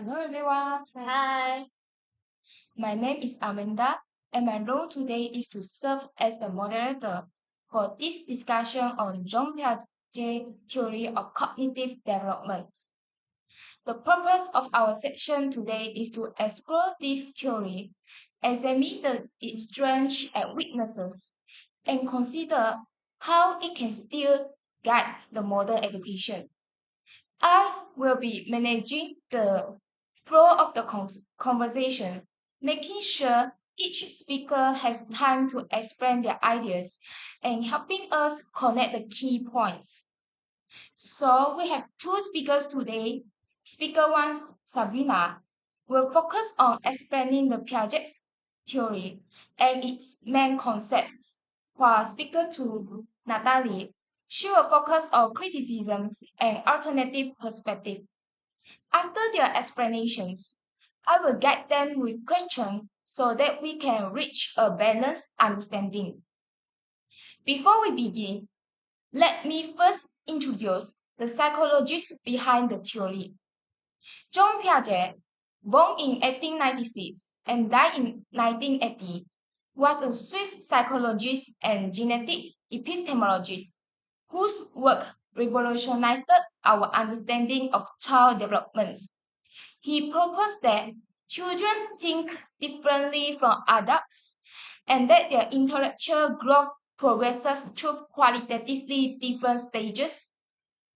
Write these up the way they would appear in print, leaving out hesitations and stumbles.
Hello everyone, Hi. my name is Amanda and my role today is to serve as the moderator for this discussion on Jean Piaget theory of cognitive development. The purpose of our section today is to explore this theory, examine its strengths and weaknesses, and consider how it can still guide the modern education. I will be managing the flow of the conversations, making sure each speaker has time to explain their ideas and helping us connect the key points. So we have two speakers today. Speaker one, Sabrina, will focus on explaining the Piaget theory and its main concepts, while speaker two, Natalie, she will focus on criticisms and alternative perspectives. After their explanations, I will guide them with questions so that we can reach a balanced understanding. Before we begin, let me first introduce the psychologists behind the theory. John Piaget, born in 1896 and died in 1980, was a Swiss psychologist and genetic epistemologist whose work revolutionized our understanding of child development. He proposed that children think differently from adults and that their intellectual growth progresses through qualitatively different stages,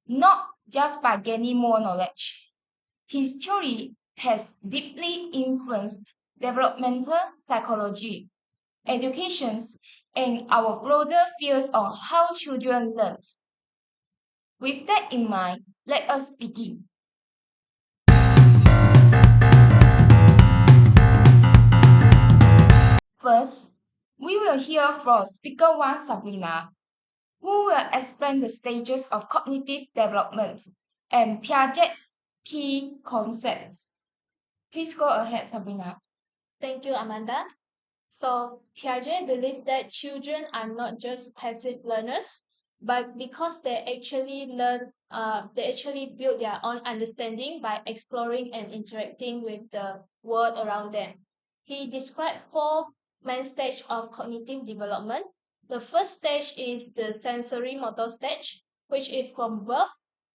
not just by gaining more knowledge. His theory has deeply influenced developmental psychology, education, and our broader fields on how children learn. With that in mind, let us begin. First, we will hear from speaker one, Sabrina, who will explain the stages of cognitive development and Piaget key concepts. Please go ahead, Sabrina. Thank you, Amanda. So, Piaget believed that children are not just passive learners, but because they actually build their own understanding by exploring and interacting with the world around them. He described four main stages of cognitive development. The first stage is the sensory motor stage, which is from birth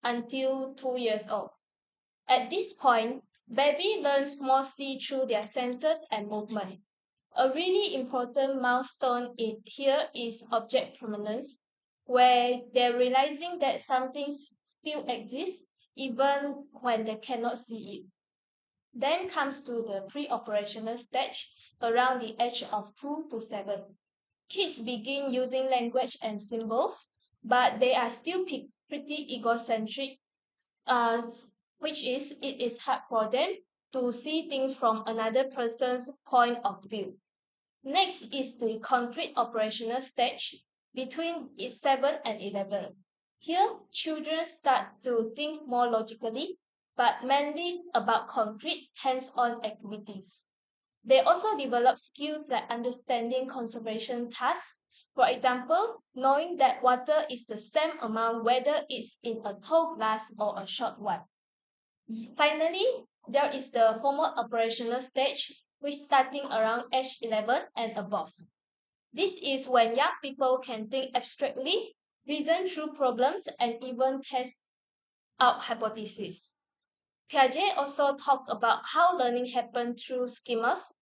until 2 years old. At this point, baby learns mostly through their senses and movement. A really important milestone here is object permanence, where they're realizing that something still exists even when they cannot see it. Then comes to the pre-operational stage around the age of 2 to 7. Kids begin using language and symbols, but they are still pretty egocentric, uh, which is it is hard for them to see things from another person's point of view. Next is the concrete operational stage between 7 and 11. Here, children start to think more logically, but mainly about concrete, hands-on activities. They also develop skills like understanding conservation tasks. For example, knowing that water is the same amount whether it's in a tall glass or a short one. Finally, there is the formal operational stage, which starting around age 11 and above. This is when young people can think abstractly, reason through problems, and even test out hypotheses. Piaget also talked about how learning happens through schemas,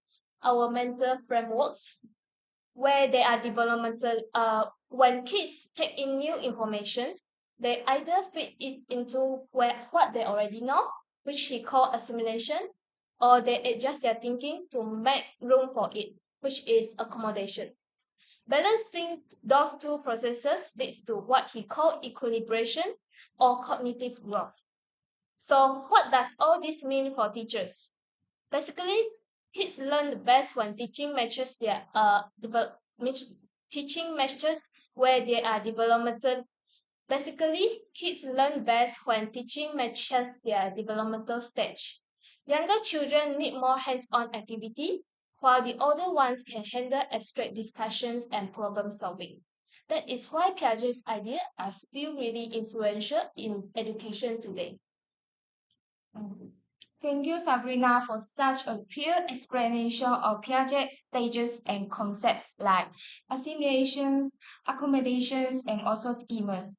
our mental frameworks, where they are developmental. When kids take in new information, they either fit it into what they already know, which he called assimilation, or they adjust their thinking to make room for it, which is accommodation. Balancing those two processes leads to what he called equilibration or cognitive growth. So, what does all this mean for teachers? Basically, kids learn the best when teaching matches where they are developmental. Basically, kids learn best when teaching matches their developmental stage. Younger children need more hands-on activity, while the older ones can handle abstract discussions and problem solving. That is why Piaget's ideas are still really influential in education today. Thank you, Sabrina, for such a clear explanation of Piaget's stages and concepts like assimilations, accommodations, and also schemas.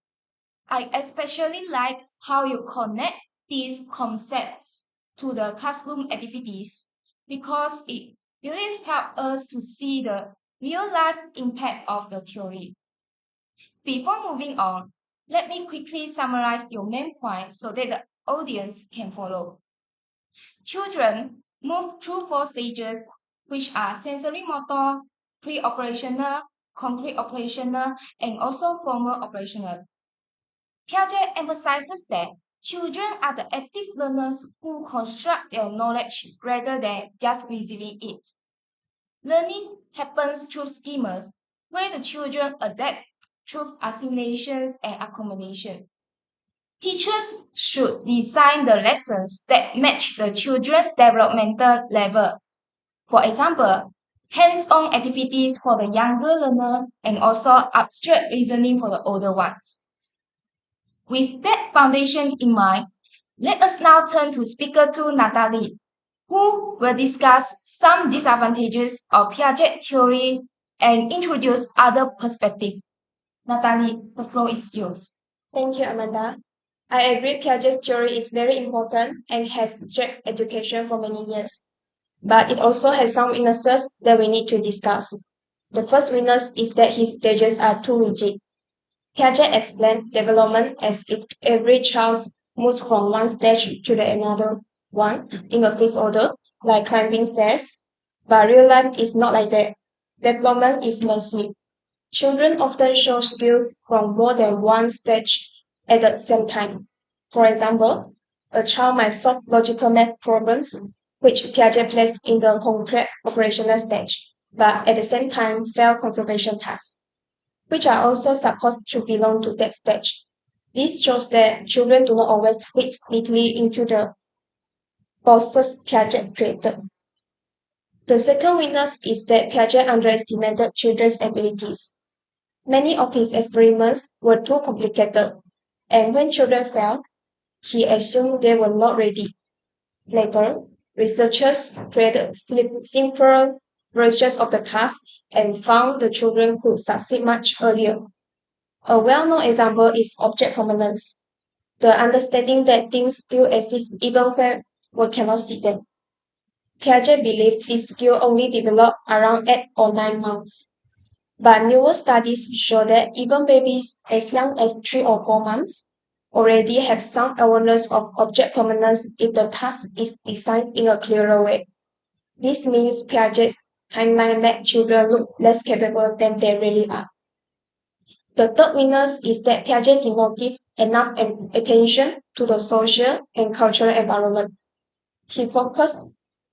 I especially like how you connect these concepts to the classroom activities because it really helps us to see the real life impact of the theory. Before moving on, let me quickly summarize your main points so that the audience can follow. Children move through four stages, which are sensory motor, pre-operational, concrete operational, and also formal operational. Piaget emphasizes that children are the active learners who construct their knowledge rather than just receiving it. Learning happens through schemas where the children adapt through assimilations and accommodation. Teachers should design the lessons that match the children's developmental level. For example, hands-on activities for the younger learner and also abstract reasoning for the older ones. With that foundation in mind, let us now turn to speaker 2, Natalie, who will discuss some disadvantages of Piaget theory and introduce other perspectives. Natalie, the floor is yours. Thank you, Amanda. I agree Piaget's theory is very important and has shaped education for many years. But it also has some weaknesses that we need to discuss. The first weakness is that his stages are too rigid. Piaget explained development as if every child moves from one stage to the another one in a fixed order, like climbing stairs. But real life is not like that. Development is messy. Children often show skills from more than one stage at the same time. For example, a child might solve logical math problems, which Piaget placed in the concrete operational stage, but at the same time fail conservation tasks, which are also supposed to belong to that stage. This shows that children do not always fit neatly into the boxes Piaget created. The second weakness is that Piaget underestimated children's abilities. Many of his experiments were too complicated, and when children failed, he assumed they were not ready. Later, researchers created simpler versions of the task and found the children could succeed much earlier. A well-known example is object permanence, the understanding that things still exist even when we cannot see them. Piaget believed this skill only developed around 8 or 9 months. But newer studies show that even babies as young as 3 or 4 months already have some awareness of object permanence if the task is designed in a clearer way. This means Piaget's timeline made children look less capable than they really are. The third weakness is that Piaget did not give enough attention to the social and cultural environment. He focused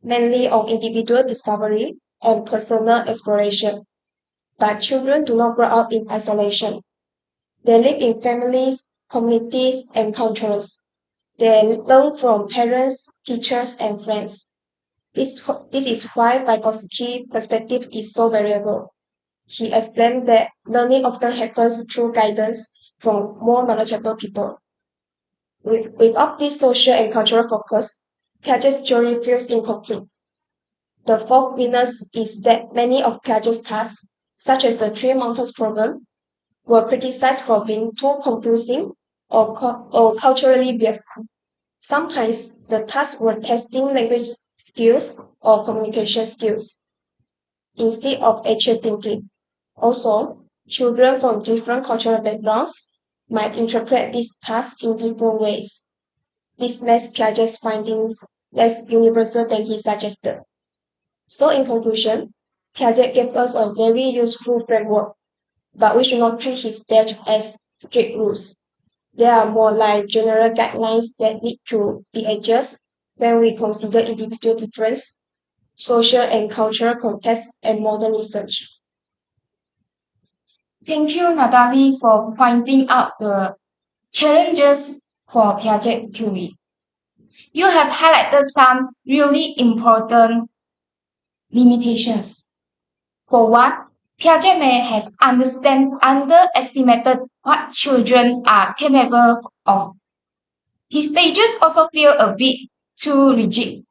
mainly on individual discovery and personal exploration. But children do not grow up in isolation. They live in families, communities, and cultures. They learn from parents, teachers, and friends. This is why Vygotski's perspective is so variable. He explained that learning often happens through guidance from more knowledgeable people. Without this social and cultural focus, Piaget's theory feels incomplete. The fourth weakness is that many of Piaget's tasks, such as the three mountains problem, were criticized for being too confusing or culturally biased. Sometimes the tasks were testing language skills or communication skills instead of actual thinking. Also, children from different cultural backgrounds might interpret these tasks in different ways. This makes Piaget's findings less universal than he suggested. So, in conclusion, Piaget gave us a very useful framework, but we should not treat his stage as strict rules. They are more like general guidelines that need to be adjusted when we consider individual difference, social and cultural context, and modern research. Thank you, Natalie, for pointing out the challenges for Piaget theory. You have highlighted some really important limitations. For one, Piaget may have underestimated what children are capable of. His stages also feel a bit too rigid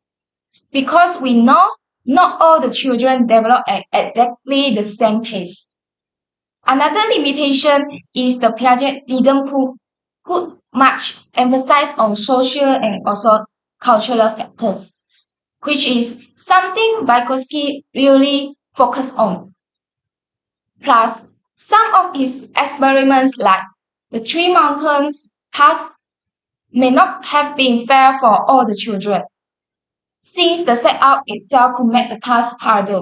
because we know not all the children develop at exactly the same pace. Another limitation is the Piaget didn't put much emphasis on social and also cultural factors, which is something Vygotsky really focused on. Plus, some of his experiments like the Three Mountains task may not have been fair for all the children, since the setup itself could make the task harder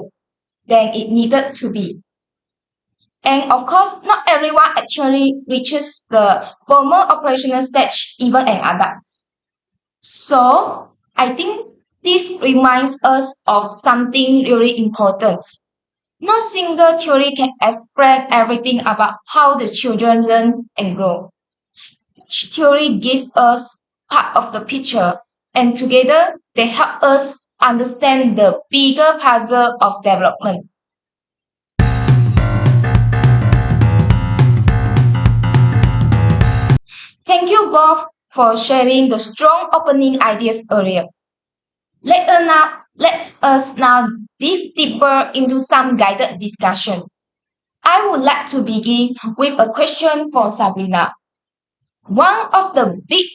than it needed to be. And of course, not everyone actually reaches the formal operational stage, even an adults. So, I think this reminds us of something really important. No single theory can explain everything about how the children learn and grow. Each theory gives us part of the picture, and together they help us understand the bigger puzzle of development. Thank you both for sharing the strong opening ideas earlier. Let us now dive deeper into some guided discussion. I would like to begin with a question for Sabrina. One of the big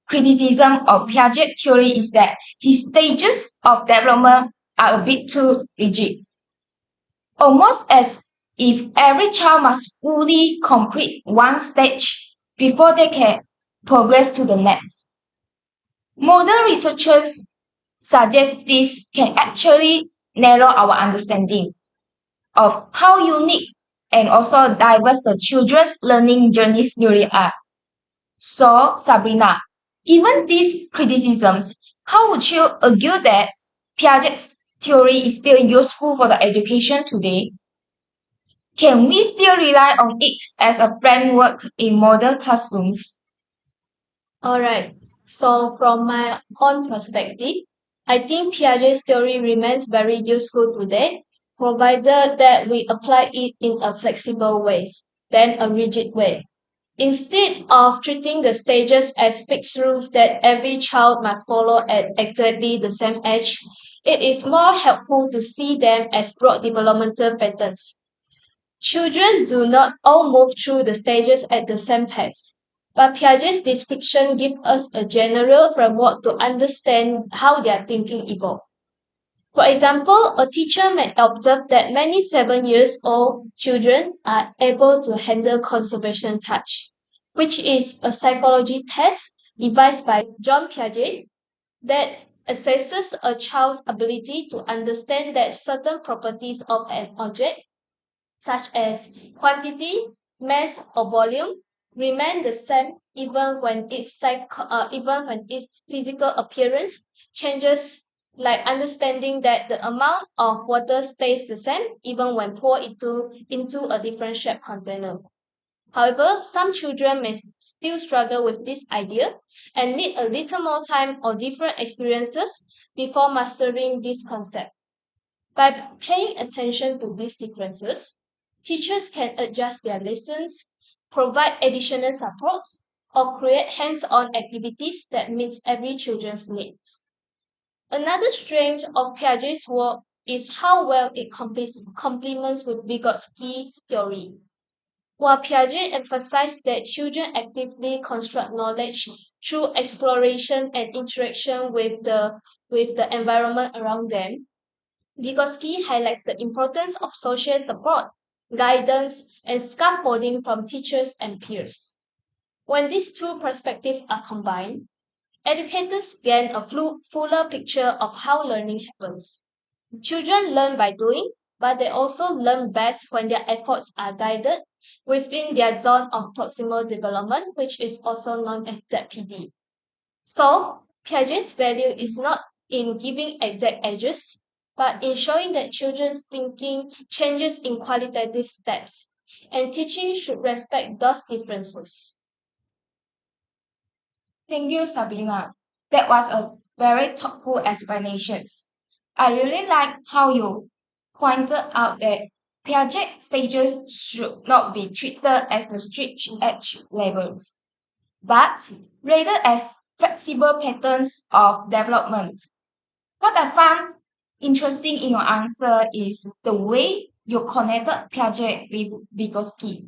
criticisms of Piaget theory is that his stages of development are a bit too rigid, almost as if every child must fully complete one stage before they can progress to the next. Modern researchers suggest this can actually narrow our understanding of how unique and also diverse the children's learning journeys really are. So, Sabrina, given these criticisms, how would you argue that Piaget's theory is still useful for the education today? Can we still rely on it as a framework in modern classrooms? All right. So, from my own perspective, I think Piaget's theory remains very useful today, provided that we apply it in a flexible ways than a rigid way. Instead of treating the stages as fixed rules that every child must follow at exactly the same age, it is more helpful to see them as broad developmental patterns. Children do not all move through the stages at the same pace, but Piaget's description gives us a general framework to understand how their thinking evolves. For example, a teacher may observe that many 7 years old children are able to handle conservation touch, which is a psychology test devised by John Piaget that assesses a child's ability to understand that certain properties of an object, such as quantity, mass, or volume, remain the same even when its physical appearance changes, like understanding that the amount of water stays the same even when poured into a different shaped container. However, some children may still struggle with this idea and need a little more time or different experiences before mastering this concept. By paying attention to these differences, teachers can adjust their lessons, provide additional supports, or create hands-on activities that meet every children's needs. Another strength of Piaget's work is how well it complements with Vygotsky's theory. While Piaget emphasized that children actively construct knowledge through exploration and interaction with the environment around them, Vygotsky highlights the importance of social support, guidance, and scaffolding from teachers and peers. When these two perspectives are combined, educators gain a fuller picture of how learning happens. Children learn by doing, but they also learn best when their efforts are guided within their zone of proximal development, which is also known as ZPD. So, Piaget's value is not in giving exact edges, but in showing that children's thinking changes in qualitative steps, and teaching should respect those differences. Thank you, Sabrina. That was a very thoughtful explanation. I really like how you pointed out that Piaget stages should not be treated as the strict edge levels, but rather as flexible patterns of development. What I found interesting in your answer is the way you connected Piaget with Vygotsky.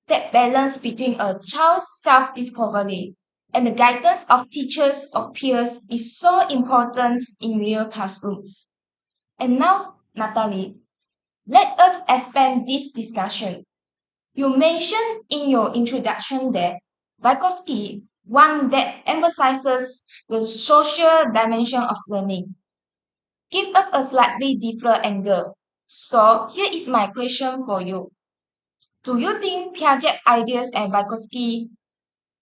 That balance between a child's self-discovery and the guidance of teachers or peers is so important in real classrooms. And now, Natalie, let us expand this discussion. You mentioned in your introduction that Vygotsky, one that emphasizes the social dimension of learning. Give us a slightly different angle. So here is my question for you. Do you think Piaget ideas and Vygotsky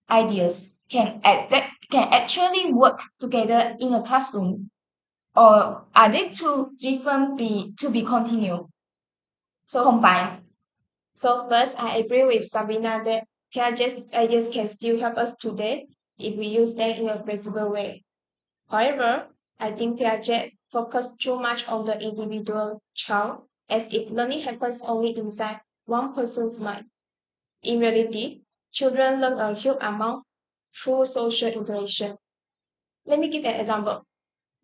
ideas can actually work together in a classroom, or are they too different to be continued, So, combined? so first, I agree with Sabrina that Piaget's ideas can still help us today if we use them in a flexible way. However, I think Piaget focused too much on the individual child as if learning happens only inside one person's mind. In reality, children learn a huge amount through social interaction. Let me give an example.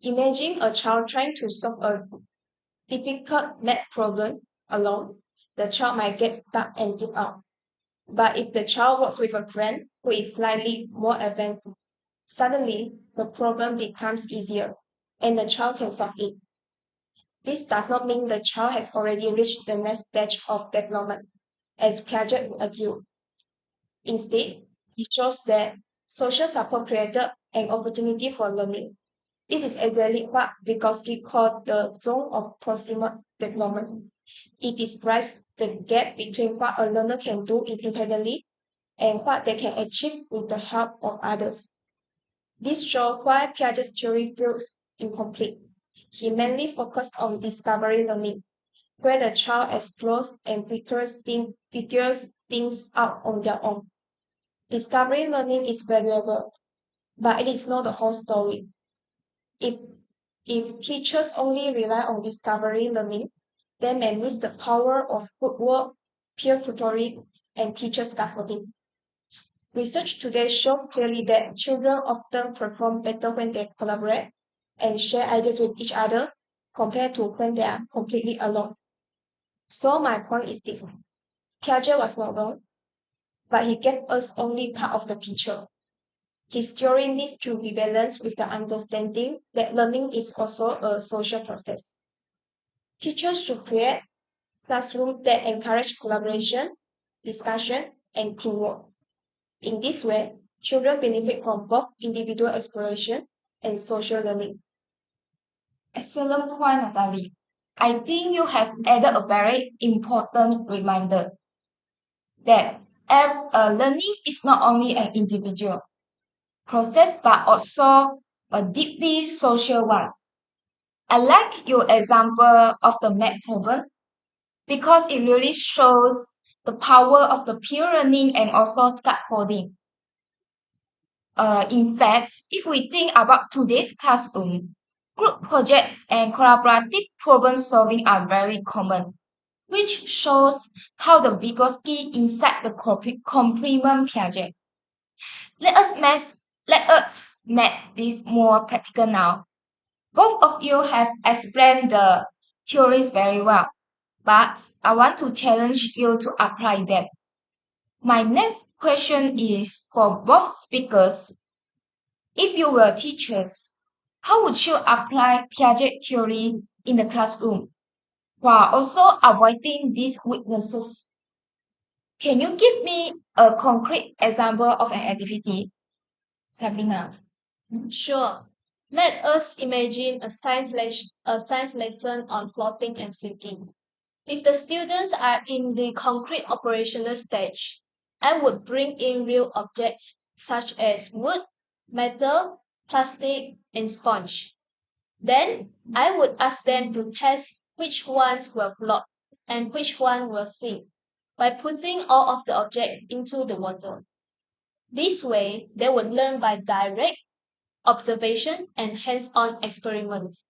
Imagine a child trying to solve a difficult math problem alone. The child might get stuck and give up. But if the child works with a friend who is slightly more advanced, suddenly the problem becomes easier and the child can solve it. This does not mean the child has already reached the next stage of development, as Piaget would argue. Instead, it shows that social support created an opportunity for learning. This is exactly what Vygotsky called the zone of proximal development. It describes the gap between what a learner can do independently and what they can achieve with the help of others. This shows why Piaget's theory feels incomplete. He mainly focused on discovery learning, where the child explores and figures things out on their own. Discovery learning is valuable, but it is not the whole story. If, if teachers only rely on discovery learning, they may miss the power of footwork, peer tutoring, and teacher scaffolding. Research today shows clearly that children often perform better when they collaborate and share ideas with each other compared to when they are completely alone. So my point is this. Piaget was not wrong, but he gave us only part of the picture. His theory needs to be balanced with the understanding that learning is also a social process. Teachers should create classrooms that encourage collaboration, discussion, and teamwork. In this way, children benefit from both individual exploration and social learning. Excellent point, Natalie. I think you have added a very important reminder that learning is not only an individual process but also a deeply social one. I like your example of the math problem because it really shows the power of the peer learning and also scaffolding. In fact, if we think about today's classroom, group projects and collaborative problem solving are very common, which shows how the Vygotsky inside the complement Piaget. Let us make this more practical now. Both of you have explained the theories very well, but I want to challenge you to apply them. My next question is for both speakers. If you were teachers, how would you apply Piaget theory in the classroom while also avoiding these weaknesses? Can you give me a concrete example of an activity, Sabrina? Sure. Let us imagine a science lesson on floating and sinking. If the students are in the concrete operational stage, I would bring in real objects such as wood, metal, plastic, and sponge. Then I would ask them to test which ones will float and which one will sink by putting all of the objects into the water. This way, they would learn by direct observation and hands-on experiments,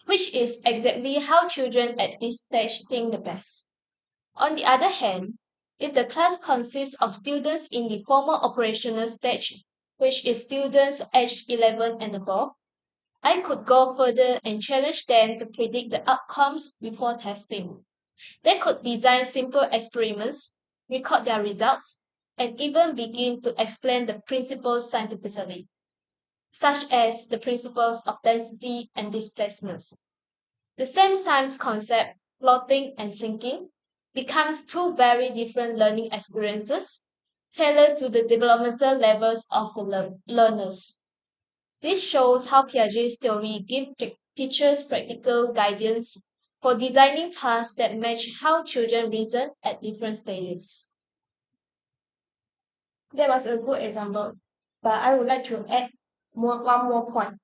which is exactly how children at this stage think the best. On the other hand, if the class consists of students in the formal operational stage, which is students aged 11 and above, I could go further and challenge them to predict the outcomes before testing. They could design simple experiments, record their results, and even begin to explain the principles scientifically, such as the principles of density and displacements. The same science concept, floating and sinking, becomes two very different learning experiences tailored to the developmental levels of the learners. This shows how Piaget's theory gives teachers practical guidance for designing tasks that match how children reason at different stages. That was a good example, but I would like to add one more point.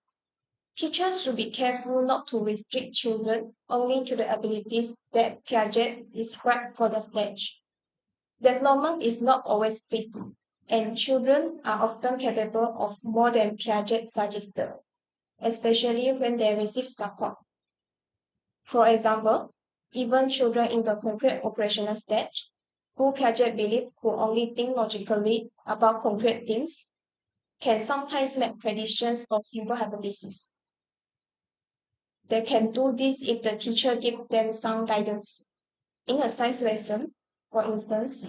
Teachers should be careful not to restrict children only to the abilities that Piaget described for the stage. Development is not always fixed, and children are often capable of more than Piaget suggested, especially when they receive support. For example, even children in the concrete operational stage, who Piaget believed could only think logically about concrete things, can sometimes make predictions of simple hypotheses. They can do this if the teacher gives them some guidance. In a science lesson, for instance,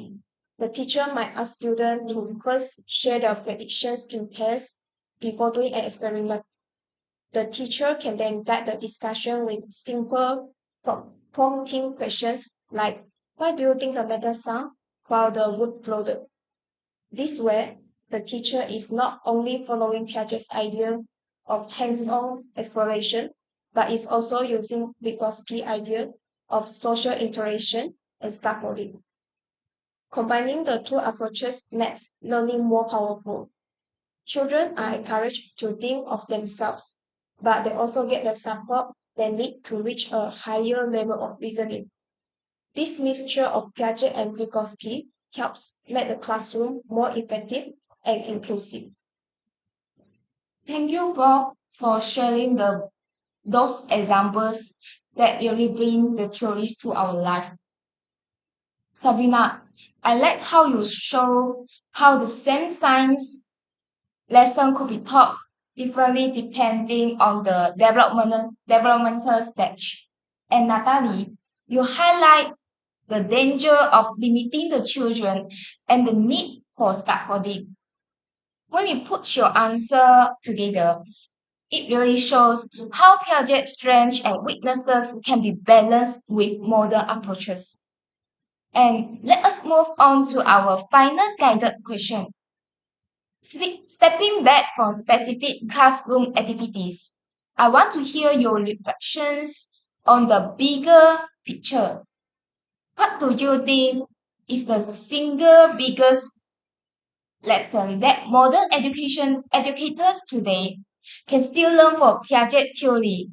the teacher might ask students to first share their predictions in pairs before doing an experiment. The teacher can then guide the discussion with simple prompting questions like, why do you think the metal sunk while the wood floated? This way, the teacher is not only following Piaget's idea of hands-on exploration, but is also using Vygotsky's idea of social interaction and scaffolding. Combining the two approaches makes learning more powerful. Children are encouraged to think of themselves, but they also get the support they need to reach a higher level of reasoning. This mixture of Piaget and Vygotsky helps make the classroom more effective and inclusive. Thank you, Bob, for sharing those examples that really bring the theories to our life. Sabrina, I like how you show how the same science lesson could be taught differently depending on the developmental stage. And Natalie, you highlight the danger of limiting the children and the need for scaffolding. When we put your answer together, it really shows how Piaget's strengths and weaknesses can be balanced with modern approaches. And let us move on to our final guided question. Stepping back from specific classroom activities, I want to hear your reflections on the bigger picture. What do you think is the single biggest lesson that modern education educators today can still learn from Piaget theory?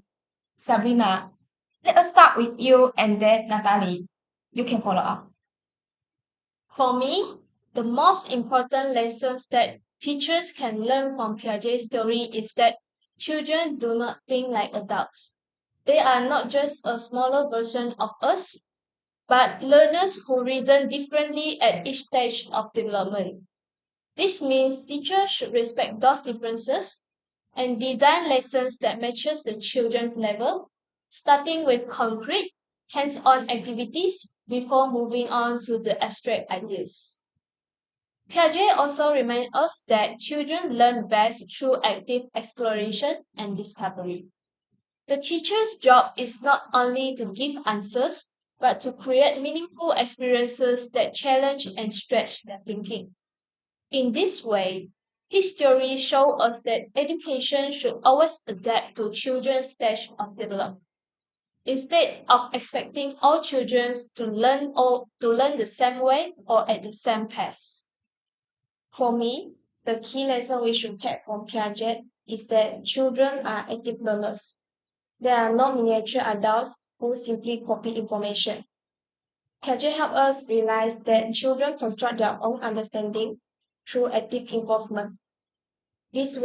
Sabrina, let us start with you and then Natalie. You can follow up. For me, the most important lessons that teachers can learn from Piaget's theory is that children do not think like adults. They are not just a smaller version of us, but learners who reason differently at each stage of development. This means teachers should respect those differences and design lessons that matches the children's level, starting with concrete, hands-on activities before moving on to the abstract ideas. Piaget also reminds us that children learn best through active exploration and discovery. The teacher's job is not only to give answers, but to create meaningful experiences that challenge and stretch their thinking. In this way, his theory shows us that education should always adapt to children's stage of development. Instead of expecting all children to learn the same way or at the same pace. For me, the key lesson we should take from Piaget is that children are active learners. They are not miniature adults who simply copy information. Piaget helped us realize that children construct their own understanding through active involvement. This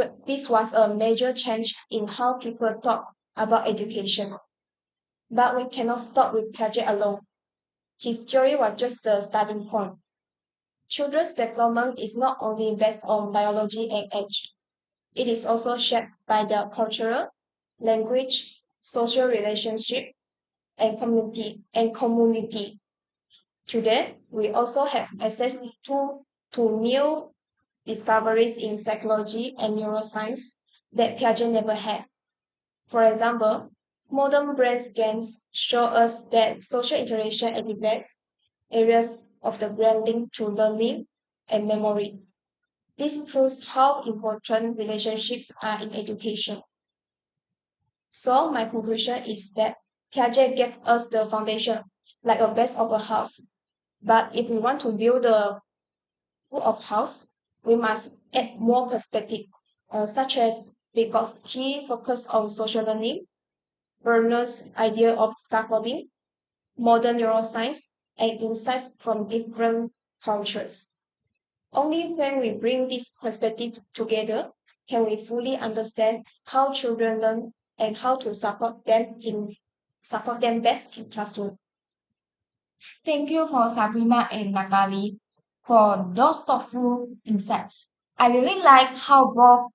was a major change in how people talk about education. But we cannot stop with Piaget alone. His theory was just the starting point. children's development is not only based on biology and age, it is also shaped by their cultural, language, social relationship, and community. Today, we also have access to new discoveries in psychology and neuroscience that Piaget never had. For example, modern brain scans show us that social interaction activates areas of the brain linked to learning and memory. This proves how important relationships are in education. So, my conclusion is that Piaget gave us the foundation, like a base of a house. But if we want to build the full of house, we must add more perspective, such as because he focused on social learning, Berners' idea of scaffolding, modern neuroscience, and insights from different cultures. Only when we bring these perspectives together can we fully understand how children learn and how to support them best in classroom. Thank you for Sabrina and Natalie for those thoughtful insights. I really like how both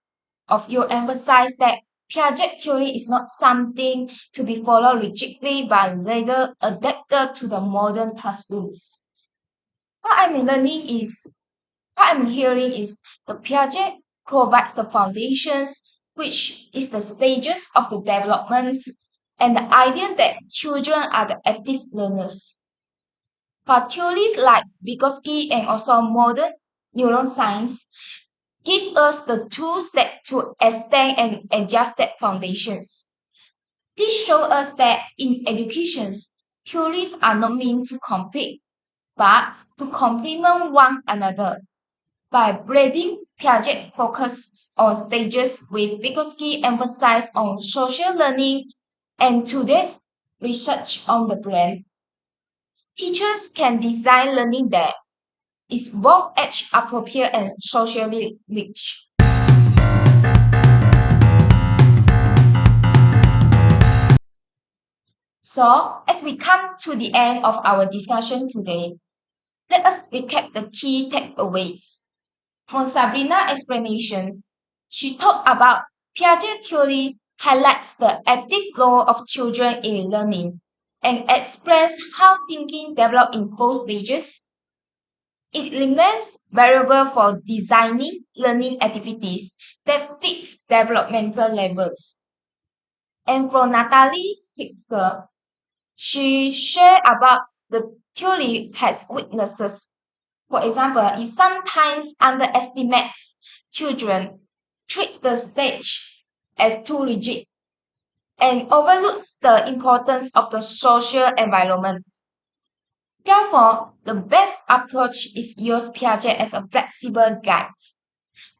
of you emphasize that Piaget theory is not something to be followed rigidly but rather adapted to the modern classrooms. What I'm learning is, what I'm hearing is the Piaget provides the foundations, which is the stages of the development, and the idea that children are the active learners. But theories like Vygotsky and also modern neuroscience give us the tools that to extend and adjust that foundations. This shows us that in education, theories are not meant to compete, but to complement one another. By blending Piaget focus on stages with Vygotsky emphasize on social learning and today's research on the brain, teachers can design learning that is both age appropriate and socially rich. So, as we come to the end of our discussion today, let us recap the key takeaways. From Sabrina's explanation, she talked about Piaget theory highlights the active role of children in learning and explains how thinking develops in both stages. It remains variable for designing learning activities that fits developmental levels. And for Natalie Hicker, she shared about the theory has weaknesses. For example, it sometimes underestimates children, treats the stage as too rigid, and overlooks the importance of the social environment. Therefore, the best approach is use Piaget as a flexible guide.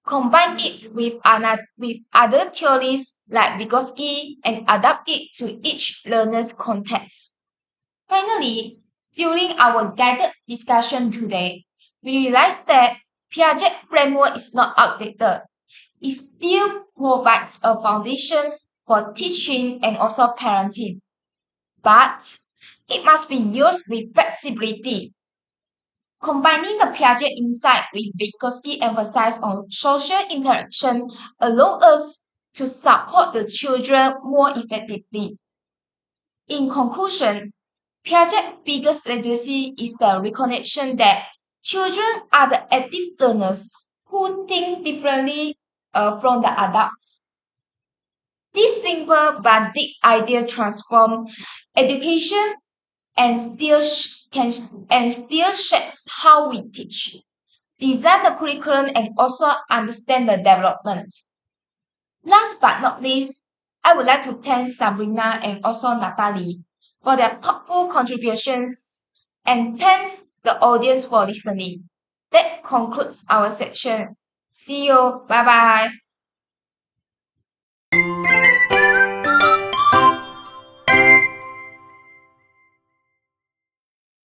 Combine it with other theories like Vygotsky and adapt it to each learner's context. Finally, during our guided discussion today, we realized that Piaget framework is not outdated. It still provides a foundation for teaching and also parenting, but it must be used with flexibility. Combining the Piaget insight with Vygotsky emphasis on social interaction allows us to support the children more effectively. In conclusion, Piaget's biggest legacy is the recognition that children are the active learners who think differently from the adults. This simple but deep idea transforms education and still shapes how we teach, design the curriculum, and also understand the development. Last but not least, I would like to thank Sabrina and also Natalie for their thoughtful contributions and thanks the audience for listening. That concludes our section. See you. Bye bye.